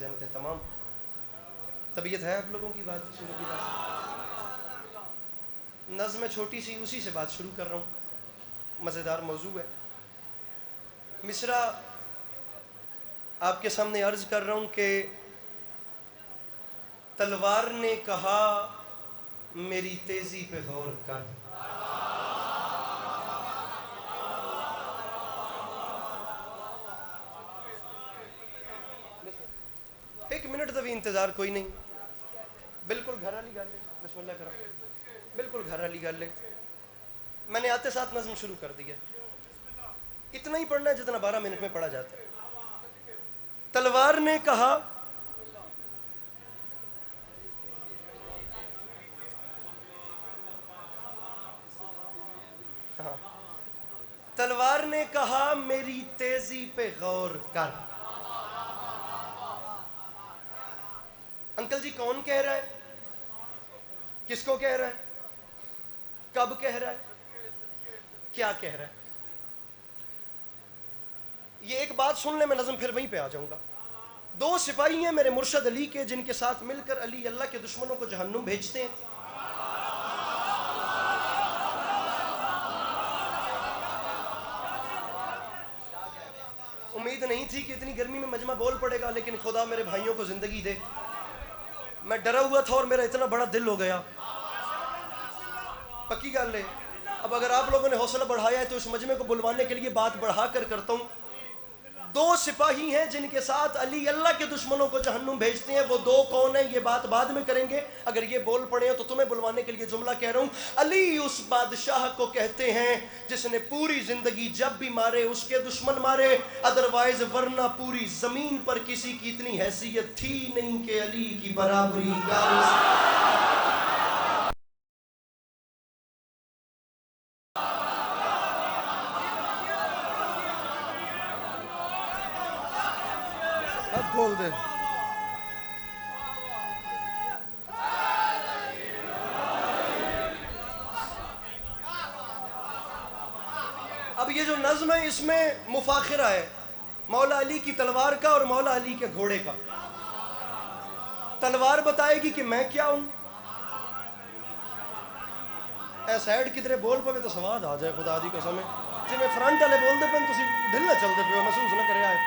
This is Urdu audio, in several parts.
زحمتیں تمام. طبیعت ہے آپ لوگوں کی بات شروع کی بات؟ نظم چھوٹی سی، اسی سے بات شروع کر رہا ہوں. مزیدار موضوع ہے. مصرع آپ کے سامنے عرض کر رہا ہوں کہ تلوار نے کہا میری تیزی پہ غور کر. ایک منٹ تو بھی انتظار کوئی نہیں. بالکل گھر والی گل ہے. بسم اللہ کرو. بالکل گھر والی گل ہے. میں نے آتے ساتھ نظم شروع کر دیا. اتنا ہی پڑھنا ہے جتنا 12 منٹ میں پڑھا جاتا ہے. تلوار نے کہا تلوار نے کہا میری تیزی پہ غور کر. انکل جی کون کہہ رہا ہے؟ کس کو کہہ رہا ہے؟ کب کہہ رہا ہے؟ کیا کہہ رہا ہے؟ یہ ایک بات سن لیں، میں نظم پھر وہیں پہ آ جاؤں گا. 2 سپاہی ہیں میرے مرشد علی کے، جن کے ساتھ مل کر علی اللہ کے دشمنوں کو جہنم بھیجتے ہیں. امید نہیں تھی کہ اتنی گرمی میں مجمع بول پڑے گا، لیکن خدا میرے بھائیوں کو زندگی دے. میں ڈرا ہوا تھا اور میرا اتنا بڑا دل ہو گیا. پکی گل ہے. اب اگر آپ لوگوں نے حوصلہ بڑھایا ہے تو اس مجمع کو بلوانے کے لیے بات بڑھا کر کرتا ہوں. 2 سپاہی ہیں جن کے ساتھ علی اللہ کے دشمنوں کو جہنم بھیجتے ہیں. وہ 2 کون ہیں یہ بات بعد میں کریں گے. اگر یہ بول پڑے ہیں تو تمہیں بلوانے کے لیے جملہ کہہ رہا ہوں. علی اس بادشاہ کو کہتے ہیں جس نے پوری زندگی جب بھی مارے اس کے دشمن مارے، ادروائز ورنہ پوری زمین پر کسی کی اتنی حیثیت تھی نہیں کہ علی کی برابری کا. کھول دے. اب یہ جو نظم ہے اس میں مفاخرہ ہے مولا علی کی تلوار کا اور مولا علی کے گھوڑے کا. تلوار بتائے گی کہ میں کیا ہوں. اے سائڈ کدھر بول پوے تو سواد آ جائے خدا دی قسم ہے. جی میں فرنٹ والے بولتے پہ تسی ڈھل نہ چلتے پہ محسوس نہ کرے آئے.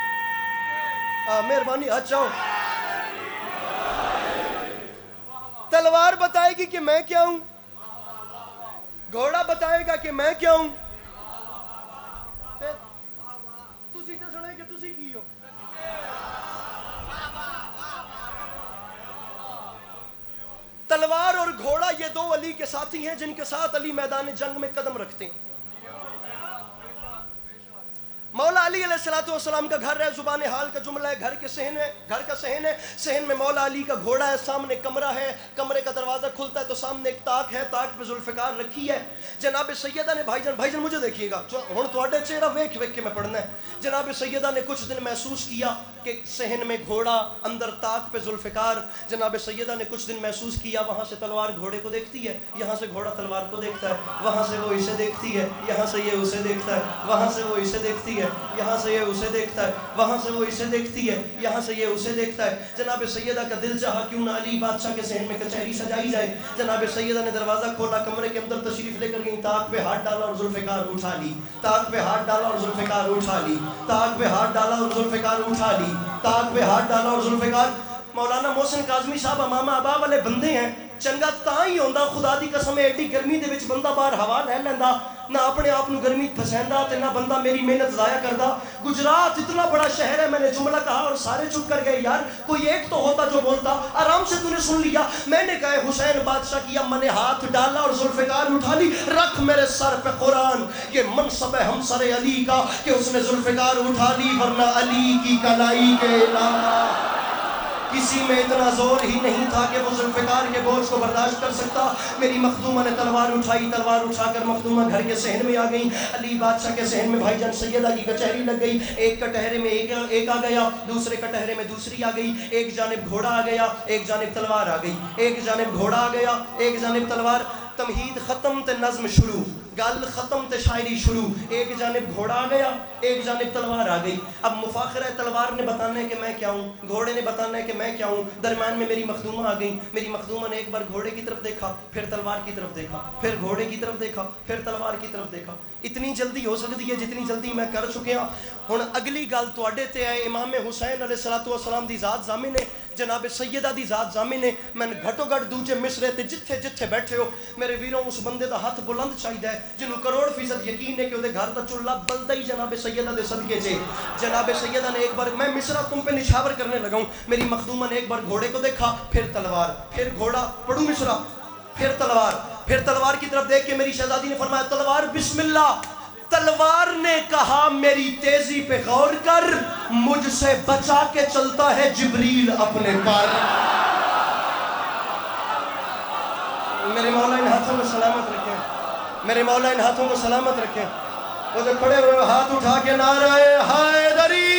مہربانی ہاتھ چاہو. تلوار بتائے گی کہ میں کیا ہوں، گھوڑا بتائے گا کہ میں کیا ہوں. تسی تے سنے کہ تسی کی ہو. تلوار اور گھوڑا یہ 2 علی کے ساتھی ہیں جن کے ساتھ علی میدان جنگ میں قدم رکھتے ہیں. مولا علی علیہ السلام کا گھر ہے. زبان حال کا جملہ ہے. گھر کا صحن ہے. صحن میں مولا علی کا گھوڑا ہے. سامنے کمرہ ہے. کمرے کا دروازہ کھلتا ہے تو سامنے ایک طاق ہے. طاق پہ ذوالفقار رکھی ہے. جناب سیدہ نے بھائی جان مجھے دیکھیے گا ہن تواڈے چہرہ ویکھ کے میں پڑھنا ہے. جناب سیدہ نے کچھ دن محسوس کیا کہ صحن میں گھوڑا، اندر طاق پہ ذوالفقار. جناب سیدہ نے کچھ دن محسوس کیا وہاں سے تلوار گھوڑے کو دیکھتی ہے، یہاں سے گھوڑا تلوار کو دیکھتا ہے، وہاں سے وہ اسے دیکھتی ہے، یہاں سے یہ اسے دیکھتا ہے، وہاں سے وہ اسے دیکھتی ہے، یہاں سے یہ اسے دیکھتا ہے، وہاں سے وہ اسے دیکھتی ہے، یہاں سے یہ اسے دیکھتا ہے. جناب سیدہ کا دل چاہا کیوں نہ علی بادشاہ کے صحن میں کچہری سجائی جائے. جناب سیدہ نے دروازہ کھولا، کمرے کے اندر تشریف لے کر گئی. طاق پہ ہاتھ ڈالا اور ذوالفقار اٹھا لی. طاق پہ ہاتھ ڈالا اور ذوالفقار اٹھا لی. طاق پہ ہاتھ ڈالا اور ذوالفقار اٹھا لی. طاق پہ ہاتھ ڈالا اور ذوالفقار. مولانا محسن کاظمی صاحب امام ابا والے بندے ہیں. چنگا تاں ہی ہوندا خدا دی قسم ایڈی گرمی دے وچ بندہ باہر ہوا لے لیندا، نہ اپنے آپ نو گرمی پسیندا تے نہ بندہ میری محنت ضائع کردا. گجرات اتنا بڑا شہر ہے. میں نے جملہ کہا اور سارے چپ کر گئے. یار کوئی ایک تو ہوتا جو بولتا. آرام سے تو نے سن لیا. میں نے کہا حسین بادشاہ کی اما نے ہاتھ ڈالا اور ذوالفقار اٹھا لی. رکھ میرے سر پہ قرآن، یہ منصب ہے ہمسر علی کا کہ اس نے ذوالفقار اٹھا لی، ورنہ علی کی کلائی کے علاوہ کسی میں اتنا زور ہی نہیں تھا کہ وہ ذوالفقار کے بوجھ کو برداشت کر سکتا. میری مخدومہ نے تلوار اٹھائی. تلوار اٹھا کر مخدومہ گھر کے صحن میں آ گئی. علی بادشاہ کے صحن میں بھائی جان سیدہ کی کچہری لگ گئی. ایک کٹہرے میں ایک آ گیا، دوسرے کٹہرے میں دوسری آ گئی. ایک جانب گھوڑا آ گیا، ایک جانب تلوار آ گئی. ایک جانب گھوڑا آ گیا، ایک جانب تلوار. تمہید ختم تے نظم شروع. گل ختم تے شاعری شروع. ایک جانب گھوڑا آ گیا, ایک جانب تلوار آ گئی. اب مفاخرہ تلوار نے بتانا ہے کہ میں کیا ہوں, گھوڑے نے بتانا ہے کہ میں کیا ہوں. درمیان میں میری مخدومہ آ گئی. میری مخدومہ نے ایک بار گھوڑے کی طرف دیکھا, پھر تلوار کی طرف دیکھا, پھر گھوڑے کی طرف دیکھا, پھر تلوار کی طرف دیکھا. اتنی جلدی ہو سکتی ہے جتنی جلدی میں کر چکے ہوں. ہن اگلی گل تواڈے تے ہے. امام حسین علیہ الصلوۃ والسلام دی ذات ضامن ہے, جناب سیدہ دی ذات ضامن ہے. میں گھٹو گھٹ دوجے مصرے تے جتھے جتھے بیٹھے ہو میرے ویروں اس بندے دا ہاتھ بلند چاہیے ہے جنوں کروڑ فیصد یقین ہے کہ وہ گھر دا چولہا بلدا ہی جناب سیدہ دے صدقے سے. جناب سیدہ نے ایک بار, میں مصرع تم پہ نشاور کرنے لگا ہوں, میری مخدومہ نے ایک بار گھوڑے کو دیکھا, پھر تلوار, پھر گھوڑا, پڑھوں مصرع, پھر تلوار, پھر تلوار کی طرف دیکھ کے میری شہزادی نے فرمایا تلوار بسم اللہ. تلوار نے کہا میری تیزی پہ غور کر, مجھ سے بچا کے چلتا ہے جبریل اپنے پر. میرے مولا ان ہاتھوں کو سلامت رکھیں, میرے مولا ان ہاتھوں کو سلامت رکھیں. وہ جو کھڑے ہوئے ہاتھ اٹھا کے نعرہ حیدری.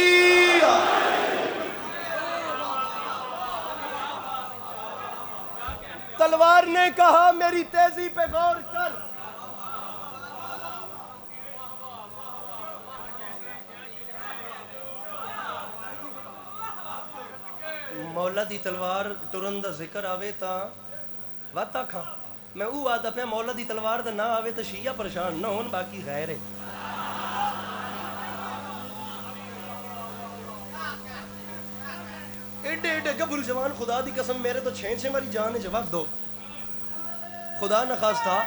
تلوار نے کہا میری تیزی پہ غور کر. مولا دی تلوار ٹرن دا ذکر آوے تا وات آکھاں. میں او آدھا پہ مولا دی تلوار دا نہ آوے تو شیعہ پریشان نہ ہون, باقی غیر ہے. ایڈے ایڈے گبرو جوان, خدا دی قسم میرے تو 6 ماری جان ہے, جواب دو خدا نخواستہ.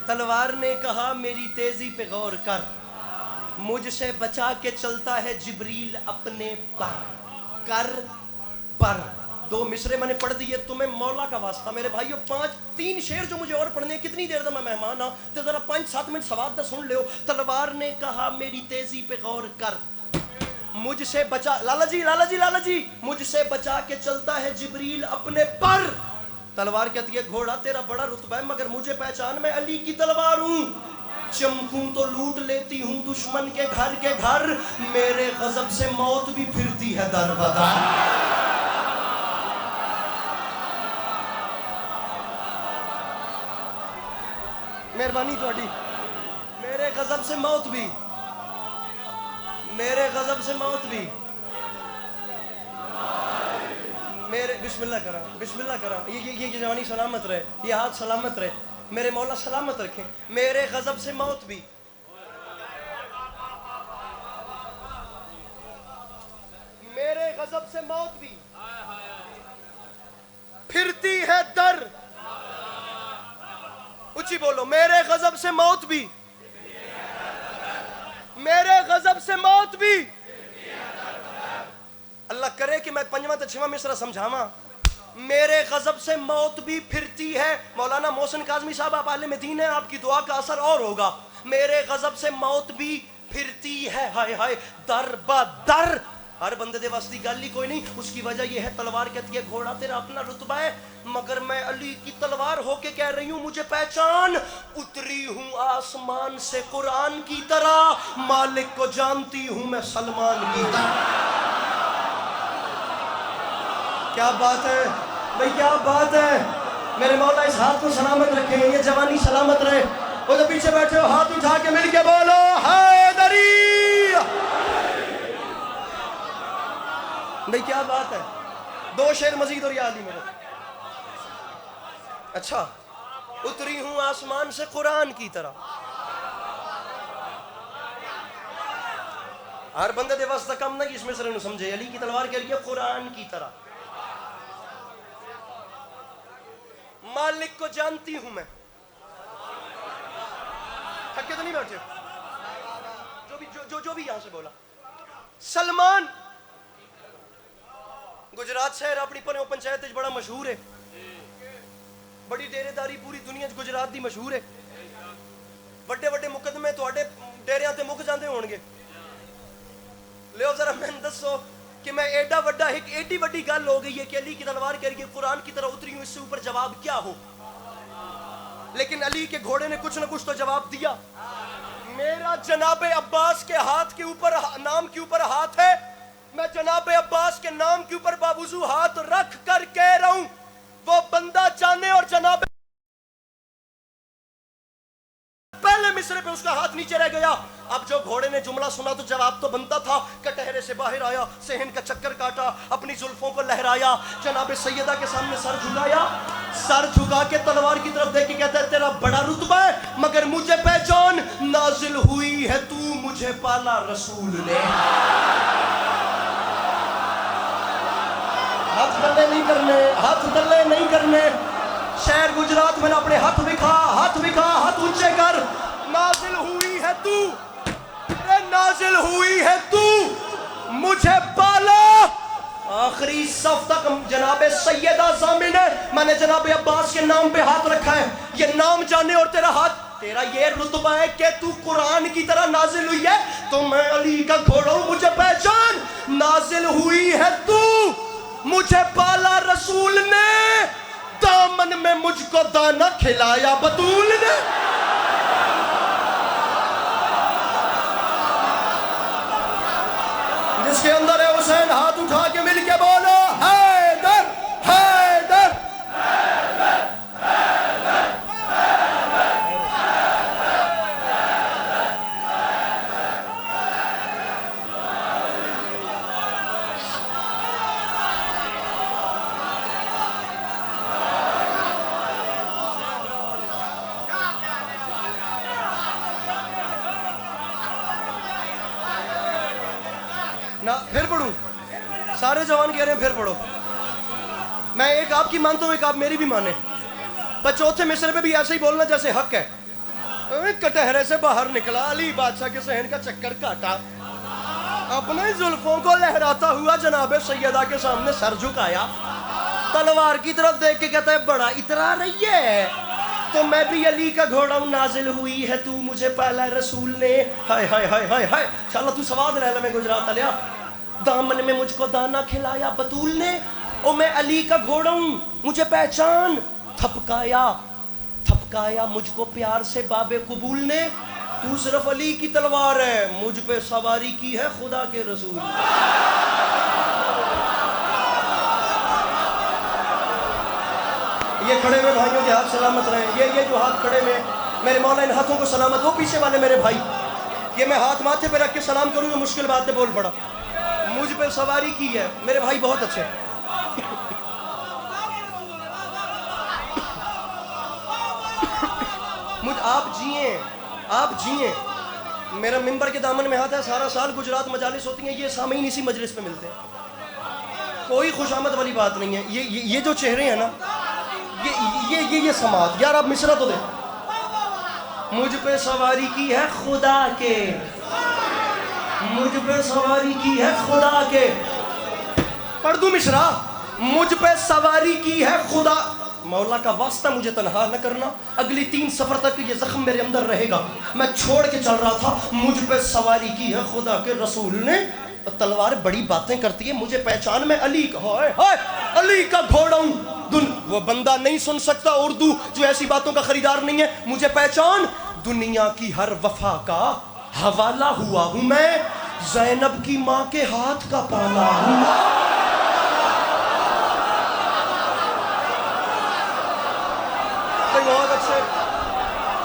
تلوار نے کہا میری تیزی پہ غور کر, مجھ سے بچا کے چلتا ہے جبریل اپنے پر. کر پر دو مصرے میں نے پڑھ دیے تمہیں مولا کا واسطہ. میرے بھائیو 3 شعر جو مجھے اور پڑھنے, کتنی دیر دا میں مہمان ہاں تو ذرا 5-7 منٹ سواد دا سن لیو. تلوار نے کہا میری تیزی پہ غور کر, مجھ سے بچا, لالا جی لالا جی لالا جی, مجھ سے بچا کے چلتا ہے جبریل اپنے پر. تلوار کہتی ہے گھوڑا تیرا بڑا رتبہ ہے مگر مجھے پہچان, میں علی کی تلوار ہوں. چمکوں تو لوٹ لیتی ہوں دشمن کے گھر, میرے غضب سے موت بھی پھرتی ہے در بدر. مہربانی تواڈی. میرے غضب سے موت بھی, میرے غضب سے موت بھی, میرے بسم اللہ کرا, بسم اللہ کرا. یہ جوانی سلامت رہے, یہ ہاتھ سلامت رہے, میرے مولا سلامت رکھیں. میرے غضب سے موت بھی, میرے غضب سے موت بھی پھرتی ہے در. اونچی بولو, میرے غضب سے موت بھی, میرے غضب سے موت بھی. اللہ کرے کہ میں 5واں تے 6واں مصرع سمجھاواں. میرے غضب سے موت بھی پھرتی ہے. مولانا محسن کاظمی صاحب آپ عالم دین ہیں, آپ کی دعا کا اثر اور ہوگا. میرے غضب سے موت بھی پھرتی ہے, ہائے ہائے در بدر. ہر بندے دے واسطے گل ہی کوئی نہیں. اس کی وجہ یہ ہے تلوار کہتی ہے گھوڑا تیرا اپنا رتبہ ہے مگر میں علی کی تلوار ہو کے کہہ رہی ہوں مجھے پہچان. اتری ہوں آسمان سے قرآن کی طرح, مالک کو جانتی ہوں میں سلمان کی طرح. کیا بات ہے بھئی, کیا بات ہے. میرے مولا اس ہاتھ کو سلامت رکھیں, یہ جوانی سلامت رہے. وہ جو پیچھے بیٹھے ہو ہاتھ اٹھا کے مل کے بولو حیدری. بھئی کیا بات ہے. 2 شعر مزید اور یاد ہی میرے. اچھا, اتری ہوں آسمان سے قرآن کی طرح. ہر بندے دے واسطہ کم نہ اس مصرے نو سمجھے. علی کی تلوار کہہ رہی ہے قرآن کی طرح. مالک کو جانتی ہوں میں. تھکے تو نہیں بیٹھے جو بھی یہاں سے بولا. سلمان گجرات شہر اپنی پنو پنچایت بڑا مشہور ہے, بڑی ڈیرے داری پوری دنیا گجرات دی مشہور ہے. بڑے بڑے مقدمے تواڈے ڈیریاں تے مک جاندے ہون گے. لیو ذرا میں دسو کہ میں ایڈا وڈا ایڈی وڈی گل ہو گئی ہے کہ علی کی تلوار کہہ رہی ہے قرآن کی طرح اتری ہوں, اس سے اوپر جواب کیا ہو. لیکن علی کے گھوڑے نے کچھ نہ کچھ تو جواب دیا. میرا جناب عباس کے ہاتھ کے اوپر, نام کے اوپر ہاتھ ہے, میں جناب عباس کے نام کے اوپر باوضو ہاتھ رکھ کر کہہ رہا ہوں، وہ بندہ جانے اور جناب پہلے مصرے پہ اس کا ہاتھ نیچے رہ گیا. اب جو گھوڑے نے جملہ سنا تو جواب تو بنتا تھا. کٹہرے سے باہر آیا، صحن کا چکر کاٹا، اپنی زلفوں کو لہرایا، جناب سیدہ کے سامنے سر جھکایا، سر جھکا کے تلوار کی طرف دیکھ کے کہتا ہے تیرا بڑا رتبہ ہے مگر مجھے پہچان، نازل ہوئی ہے تو مجھے پالا رسول نے. ہاتھ ڈلے نہیں کرنے، ہاتھ ڈلے نہیں کرنے. شہر گجرات میں نے اپنے ہاتھ بکھا، ہاتھ اونچے کر. نازل ہوئی ہے تو، نازل ہوئی ہے تو مجھے پالا. آخری صف تک جناب سیدہ ضامن ہے، میں نے جناب عباس کے نام پہ ہاتھ رکھا ہے. یہ نام جانے اور تیرا ہاتھ، تیرا یہ رتبہ ہے کہ تو قرآن کی طرح نازل ہوئی ہے. تو میں علی کا گھوڑا ہوں، مجھے پہچان، نازل ہوئی ہے تو مجھے پالا رسول نے، دامن میں مجھ کو دانا کھلایا بطول نے. جس کے اندر ہے حسین، ہاتھ اٹھا کے مل کے بولو حیدر حیدر. نہ پھر پڑھوں، سارے جوان کہہ رہے ہیں پھر پڑھو. میں ایک آپ کی مانتا ہوں، ایک آپ میری بھی مانے. پر چوتھے مصرے پہ بھی ایسے ہی بولنا جیسے حق ہے. کٹہرے سے باہر نکلا، علی بادشاہ کے صحن کا چکر کاٹا، اپنے زلفوں کو لہراتا ہوا جناب سیدہ کے سامنے سر جھکایا، تلوار کی طرف دیکھ کے کہتا ہے بڑا اترا رہی ہے تو میں بھی علی کا گھوڑا ہوں، نازل ہوئی ہے تو مجھے پالا رسول نے. ہائے ہائے ہائے ہائے ہائے. انشاءاللہ تو سواد رہ میں گجرات علیہ. دامن میں مجھ کو دانا کھلایا بطول نے، او میں علی کا گھوڑا ہوں مجھے پہچان. تھپکایا تھپکایا مجھ کو پیار سے باب قبول نے، تو صرف علی کی تلوار ہے، مجھ پہ سواری کی ہے خدا کے رسول. یہ کھڑے ہوئے بھائیوں کے ہاتھ سلامت رہے. یہ جو ہاتھ کھڑے میں میرے مولا ان ہاتھوں کو سلامت. وہ پیچھے والے میرے بھائی، یہ میں ہاتھ ماتھے پہ رکھ کے سلام کروں یہ مشکل بات ہے، بول پڑا. مجھ پہ سواری کی ہے میرے بھائی، بہت اچھے. آپ جئیں، آپ جئیں. میرا ممبر کے دامن میں ہاتھ ہے. سارا سال گجرات مجالس ہوتی ہیں، یہ سامعین اسی مجلس پہ ملتے ہیں. کوئی خوش آمد والی بات نہیں ہے. یہ جو چہرے ہیں نا، یہ سماعت. یار آپ مصرع تو دیں. مجھ پہ سواری کی ہے خدا کے، مجھ پہ سواری کی ہے خدا کے. پڑھ دوں مصرع. مجھ پہ سواری کی ہے خدا. مولا کا واسطہ مجھے تنہا نہ کرنا، اگلی 3 سفر تک یہ زخم میرے اندر رہے گا. میں چھوڑ کے چل رہا تھا، مجھ پہ سواری کی ہے خدا کے رسول نے. تلوار بڑی باتیں کرتی ہے، مجھے پہچان میں علی کا، ہائے علی کا گھوڑا ہوں. وہ بندہ نہیں سن سکتا اردو جو ایسی باتوں کا خریدار نہیں ہے. مجھے پہچان، دنیا کی ہر وفا کا حوالہ ہوا ہوں میں، زینب کی ماں کے ہاتھ کا پالا ہوں. بہت اچھے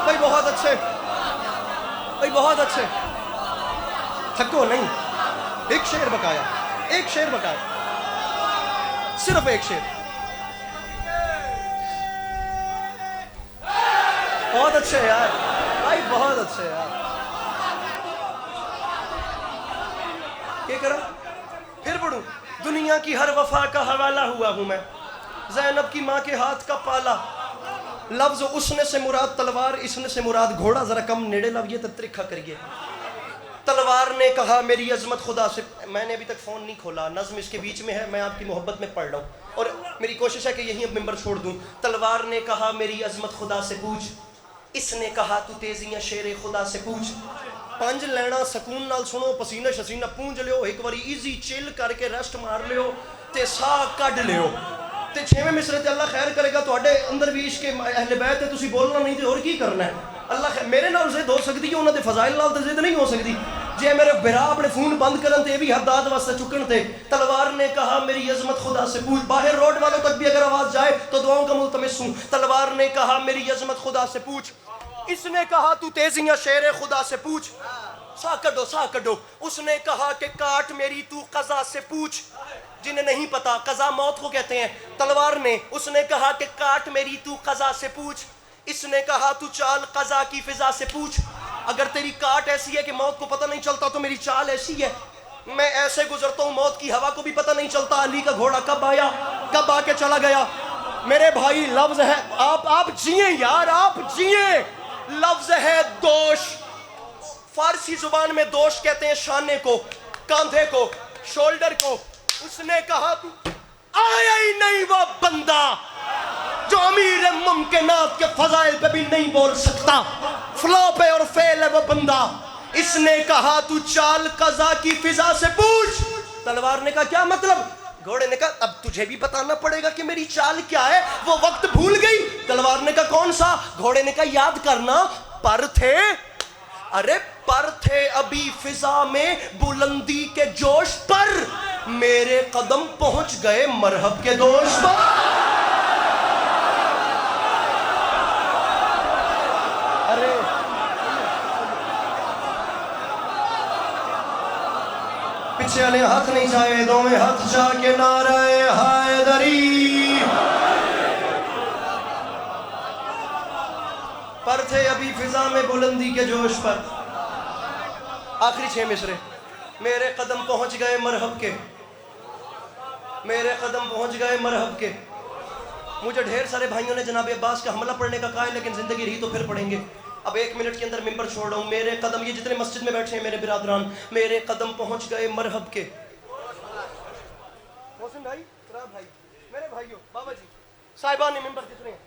بھائی، بہت اچھے بھائی، بہت اچھے. تھکو نہیں. ایک شعر بکایا، ایک شعر بکایا، صرف ایک شعر. بہت اچھے یار بھائی، بہت اچھے یار. کیا کرا؟ پھر پڑھوں. دنیا کی ہر وفا کا حوالہ ہوا ہوں میں، زینب کی ماں کے ہاتھ کا پالا. لفظ اسنے سے مراد تلوار، اسنے سے مراد گھوڑا. ذرا کم نیڑے لویے تو ترکھا کریے. تلوار نے کہا میری عظمت خدا سے. میں نے ابھی تک فون نہیں کھولا، نظم اس کے بیچ میں ہے، میں آپ کی محبت میں پڑھ رہا ہوں اور میری کوشش ہے کہ یہیں اب ممبر چھوڑ دوں. تلوار نے کہا میری عظمت خدا سے پوچھ، اس نے کہا تو تیزیاں شیر خدا سے پوچھ. 5 لینا سکون نال سنو، پسینہ شسینہ پونج لیو، ایک باری ایزی چل کر کے ریسٹ مار لیو تے ساہ کڈ لیو. تے 6ویں مصرے تے اللہ خیر کرے گا. تواڈے اندر بھی عشق اہل بیت ہے، تسی بولنا نہیں تے اور کی کرنا ہے. اللہ خیر. میرے نال زد ہو سکتی ہے، انہاں دے فضائل نال تے زد نہیں ہو سکتی. جے میرے بھرا اپنے فون بند کرن تے بھی حداد واسطے چکن تے. تلوار نے کہا میری عظمت خدا سے پوچھ. باہر روڈ والوں تک بھی اگر آواز جائے تو دعاؤں کا ملتمس ہوں. تلوار نے کہا میری عظمت خدا سے پوچھ. اس نے کہا تو تیزیاں شیر خدا سے پوچھ. سا کڈو. اس نے کہا کہ کاٹ میری تو قضا سے پوچھ. جنہیں نہیں پتا قضا موت کو کہتے ہیں. تلوار نے اس نے کہا کہ کاٹ میری تو قضا سے پوچھ. اس نے کہا تو چال قضا کی فضا سے پوچھ. اگر تیری کاٹ ایسی ہے کہ موت کو پتہ نہیں چلتا تو میری چال ایسی ہے میں ایسے گزرتا ہوں موت کی ہوا کو بھی پتہ نہیں چلتا علی کا گھوڑا کب آیا کب آ کے چلا گیا. میرے بھائی لفظ ہے آپ جئیں یار آپ جئیں. لفظ ہے دوش. فارسی زبان میں دوش کہتے ہیں شانے کو کاندھے کو شولڈر کو. اس نے کہا تو آیا ہی نہیں وہ بندہ جو امیر ممکنات کے فضائل پہ بھی نہیں بول سکتا. فلو پہ اور فیل ہے وہ بندہ. اس نے کہا تو چال قضا کی فضا سے پوچھ. تلوار نے کہا کیا مطلب؟ گھوڑے نے کہا اب تجھے بھی بتانا پڑے گا کہ میری چال کیا ہے. وہ وقت بھول گئی. تلوار نے کہا کون سا؟ گھوڑے نے کہا یاد کرنا پر تھے. ارے پر تھے ابھی فضا میں بلندی کے جوش پر. میرے قدم پہنچ گئے مرحب کے دوش پر. ارے پیچھے والے ہاتھ نہیں جائے دو میں ہاتھ جا کے نعرہ حیدری. پر تھے ابھی فضا میں بلندی کے جوش پر. آخری 6 مصرے. میرے قدم پہنچ گئے مرحب کے. میرے قدم پہنچ گئے مرحب کے. مجھے ڈھیر سارے بھائیوں نے جناب عباس کا حملہ پڑھنے کا کہا ہے لیکن زندگی رہی تو پھر پڑھیں گے. اب 1 منٹ کے اندر ممبر چھوڑ رہا ہوں. میرے قدم یہ جتنے مسجد میں بیٹھے ہیں میرے برادران میرے قدم پہنچ گئے مرحب کے. محسن بھائی راب بھائی میرے بھائیوں بابا جی صاحبان ممبر جتنے ہیں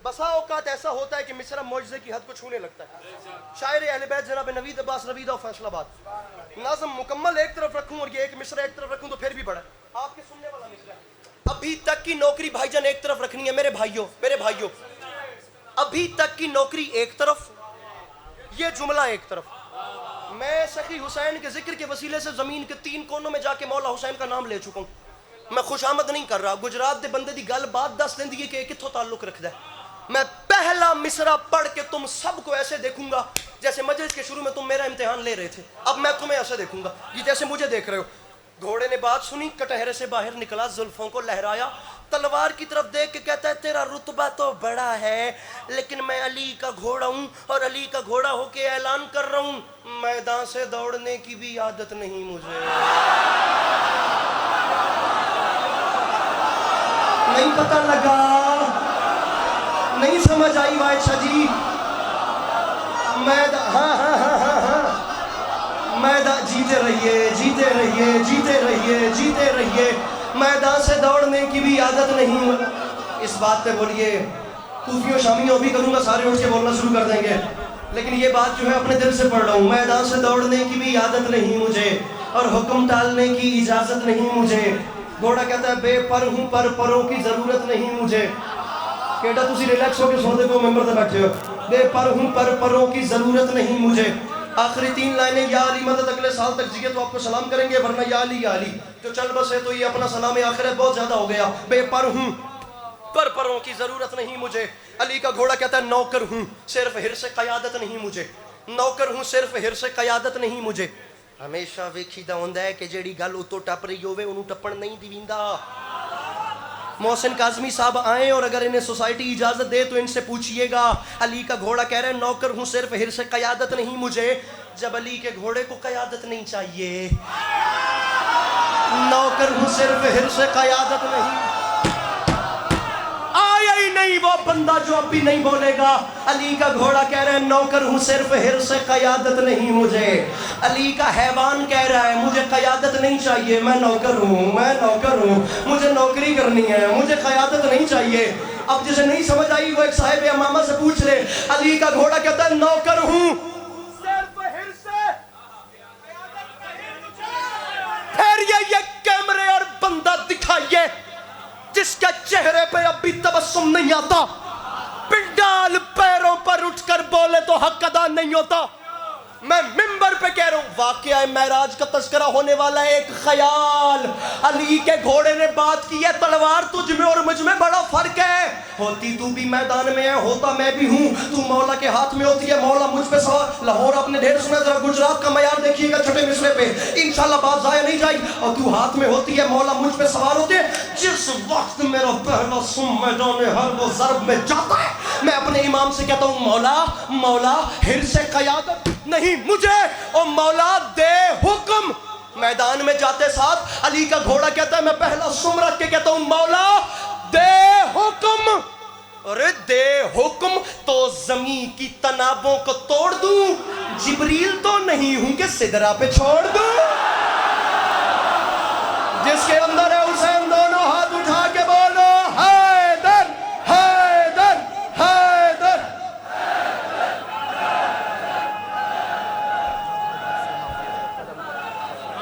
بسا اوقات ایسا ہوتا ہے کہ مصرع معجزے کی حد کو چھونے لگتا ہے. شاعر اہل بیت جناب نوید عباس نویدہ و فیصل آباد. ناظم مکمل ایک طرف رکھوں اور یہ ایک مصرع ایک طرف رکھوں تو پھر بھی بڑا ہے. آپ کے سننے والا مصرع ہے. ابھی تک کی نوکری بھائی جان ایک طرف رکھنی ہے میرے بھائیوں. ابھی تک کی نوکری ایک طرف یہ جملہ ایک طرف. میں سخی حسین کے ذکر کے وسیلے سے زمین کے 3 کونوں میں جا کے مولا حسین کا نام لے چکا ہوں. میں خوش آمد نہیں کر رہا. گجرات دے بندے دی گل بات دس دیں دی کہ کتھوں تعلق رکھدا ہے. میں پہلا مصرع پڑھ کے تم سب کو ایسے دیکھوں گا جیسے مجلس کے شروع میں تم میرا امتحان لے رہے تھے. اب میں تمہیں ایسے دیکھوں گا یہ جیسے مجھے دیکھ رہے ہو. گھوڑے نے بات سنی کٹہرے سے باہر نکلا زلفوں کو لہرایا تلوار کی طرف دیکھ کے کہتا ہے تیرا رتبہ تو بڑا ہے لیکن میں علی کا گھوڑا ہوں اور علی کا گھوڑا ہو کے اعلان کر رہا ہوں میدان سے دوڑنے کی بھی عادت نہیں مجھے. نہیں پتہ لگا نہیں سمجھ آئی واحد شاہ جی. میدان جیتے رہیے میدان سے دوڑنے کی بھی عادت نہیں. اس بات پہ بولیے کوفیوں شامیوں بھی کروں گا سارے اٹھ کے بولنا شروع کر دیں گے لیکن یہ بات جو ہے اپنے دل سے پڑھ رہا ہوں. میدان سے دوڑنے کی بھی عادت نہیں مجھے اور حکم ٹالنے کی اجازت نہیں مجھے. گھوڑا کہتا ہے بے پر ہوں پر پروں کی ضرورت نہیں مجھے. کہتا تسی ریلیکس ہو کے سو دے کو ممبر سے بیٹھے ہو. بے پر ہوں پر پروں کی ضرورت نہیں مجھے. آخری 3 لائنیں یا علی مدد اگلے سال تک جیے تو آپ کو سلام کریں گے ورنہ یا علی جو چل بسے تو یہ اپنا سلام آخرت بہت زیادہ ہو گیا. بے پر ہوں پر پروں کی ضرورت نہیں مجھے. علی کا گھوڑا کہتا ہے نوکر ہوں صرف حرص قیادت نہیں مجھے. نوکر ہوں صرف حرص قیادت نہیں مجھے. ہمیشہ ویکھیدا ہوندا ہے کہ جیڑی گل اتوں ٹپ رہی ہوے اونوں ٹپن نہیں دیویندا. محسن کاظمی صاحب آئیں اور اگر انہیں سوسائٹی اجازت دے تو ان سے پوچھئے گا. علی کا گھوڑا کہہ رہے ہیں نوکر ہوں صرف حرص قیادت نہیں مجھے. جب علی کے گھوڑے کو قیادت نہیں چاہیے نوکر ہوں صرف حرص قیادت نہیں. آیا ہی نہیں وہ بندہ جو اب بھی نہیں بولے گا. علی کا گھوڑا کہہ رہے ہیں نوکر ہوں صرف حرص قیادت نہیں مجھے. علی کا حیوان کہہ رہا ہے مجھے قیادت نہیں چاہیے میں نوکر ہوں مجھے نوکری کرنی ہے مجھے قیادت نہیں چاہیے. اب جسے نہیں سمجھ آئی وہ ایک صاحب امامہ سے پوچھ لے. علی کا گھوڑا کہتا ہے نوکر ہوں صرف حرص پھر یہ کیمرے اور بندہ دکھائیے جس کے چہرے پہ اب بھی تبسم نہیں آتا. پنڈال پیروں پر اٹھ کر بولے تو حق ادا نہیں ہوتا. میں ممبر پہ کہہ رہا ہوں، واقعہ معراج کا تذکرہ ہونے والا ہے، ایک خیال، علی کے گھوڑے نے بات کی ہے، تلوار تجھ میں اور مجھ میں بڑا فرق ہے، ہوتی تو بھی میدان میں ہے، ہوتا میں بھی ہوں، تو مولا کے ہاتھ میں ہوتی ہے، مولا مجھ پہ سوار۔ لاہور آپ نے ڈھیر سنا، ذرا گجرات کا معیار دیکھیے گا چھٹے مصرے پہ، انشاءاللہ بات ضائع نہیں جائے گی، اور تو ہاتھ میں ہوتی ہے، مولا مجھ پہ سوار ہوتے ہیں۔ جس وقت میرا پہلا سم میدان حرب و ضرب میں جاتا ہے، میں اپنے امام سے کہتا ہوں، مولا مولا حرص قیادت نہیں مجھے، او مولا دے حکم۔ میدان میں جاتے ساتھ علی کا گھوڑا کہتا ہے، میں پہلا سم رکھ کے کہتا ہوں، مولا دے حکم۔ ارے دے حکم تو زمین کی تنابوں کو توڑ دوں، جبریل تو نہیں ہوں کہ سدرہ پہ چھوڑ دوں۔ جس کے اندر